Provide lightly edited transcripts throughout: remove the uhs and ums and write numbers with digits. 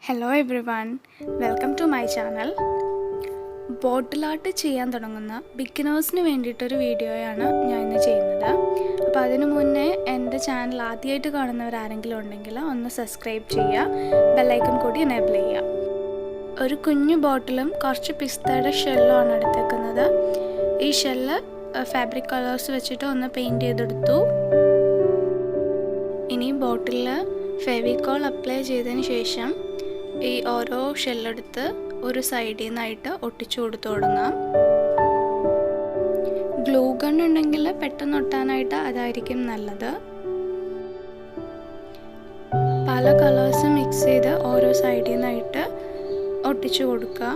Hello everyone, welcome to my channel. Bottle art ചെയ്യാൻ തുടങ്ങുന്ന ബിഗിനേഴ്സിന് വേണ്ടിയിട്ടൊരു വീഡിയോയാണ് ഞാൻ ഇന്ന് ചെയ്യുന്നത്. അപ്പോൾ അതിനു മുന്നേ എൻ്റെ ചാനൽ ആദ്യമായിട്ട് കാണുന്നവർ ആരെങ്കിലും ഉണ്ടെങ്കിൽ ഒന്ന് സബ്സ്ക്രൈബ് ചെയ്യുക, ബെല്ലൈക്കൺ കൂടി എനേബിൾ ചെയ്യുക. ഒരു കുഞ്ഞു ബോട്ടിലും കുറച്ച് പിസ്തയുടെ ഷെല്ലുമാണ് എടുത്തേക്കുന്നത്. ഈ ഷെല്ല് ഫാബ്രിക് കളേഴ്സ് വെച്ചിട്ട് ഒന്ന് പെയിൻറ്റ് ചെയ്തെടുത്തു. ഇനി ബോട്ടിലിൽ ഫെവിക്കോൾ അപ്ലൈ ചെയ്തതിന് ശേഷം ഈ ഓരോ ഷെല്ലെടുത്ത് ഒരു സൈഡിൽ നിന്നായിട്ട് ഒട്ടിച്ചു കൊടുത്തു തുടങ്ങാം. ഗ്ലൂ ഗൺ ഉണ്ടെങ്കിൽ പെട്ടെന്ന് ഒട്ടാനായിട്ട് അതായിരിക്കും നല്ലത്. പല കളേഴ്സ് മിക്സ് ചെയ്ത് ഓരോ സൈഡിൽ നിന്നായിട്ട് ഒട്ടിച്ചു കൊടുക്കുക.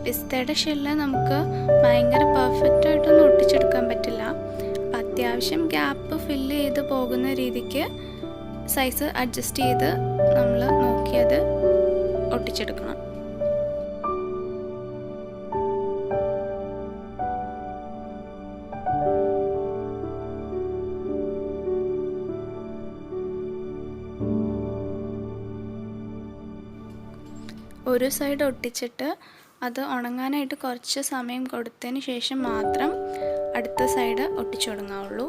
പിസ്തയുടെ ഷെല്ല് നമുക്ക് ഭയങ്കര പെർഫെക്റ്റ് ആയിട്ടൊന്നും ഒട്ടിച്ചെടുക്കാൻ പറ്റില്ല. അപ്പം അത്യാവശ്യം ഗ്യാപ്പ് ഫില്ല് ചെയ്ത് പോകുന്ന രീതിക്ക് സൈസ് അഡ്ജസ്റ്റ് ചെയ്ത് നമ്മൾ നോക്കിയത് ഒട്ടിച്ചെടുക്കണം. ഒരു സൈഡ് ഒട്ടിച്ചിട്ട് അത് ഉണങ്ങാനായിട്ട് കുറച്ച് സമയം കൊടുത്തതിന് ശേഷം മാത്രം അടുത്ത സൈഡ് ഒട്ടിച്ചു തുടങ്ങാവുള്ളൂ.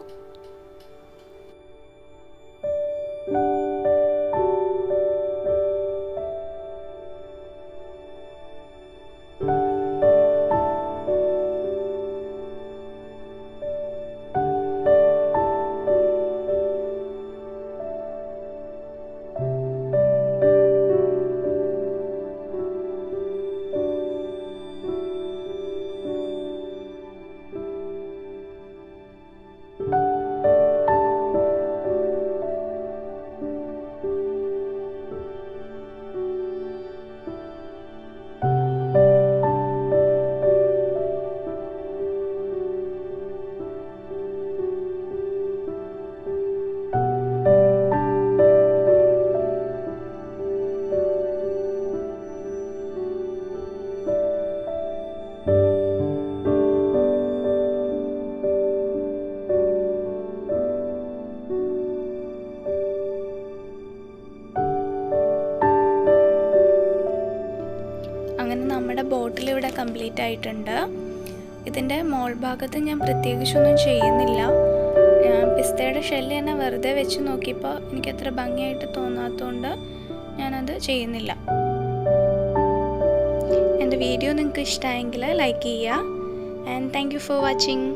അങ്ങനെ നമ്മുടെ ബോട്ടിൽ ഇവിടെ കംപ്ലീറ്റ് ആയിട്ടുണ്ട്. ഇതിൻ്റെ മോൾ ഭാഗത്ത് ഞാൻ പ്രത്യേകിച്ചൊന്നും ചെയ്യുന്നില്ല. പിസ്തയുടെ ഷെല്ല് തന്നെ വെറുതെ വെച്ച് നോക്കിയപ്പോൾ എനിക്കത്ര ഭംഗിയായിട്ട് തോന്നാത്തതുകൊണ്ട് ഞാനത് ചെയ്യുന്നില്ല. എൻ്റെ വീഡിയോ നിങ്ങൾക്ക് ഇഷ്ടമായെങ്കിൽ ലൈക്ക് ചെയ്യുക. And thank you for watching.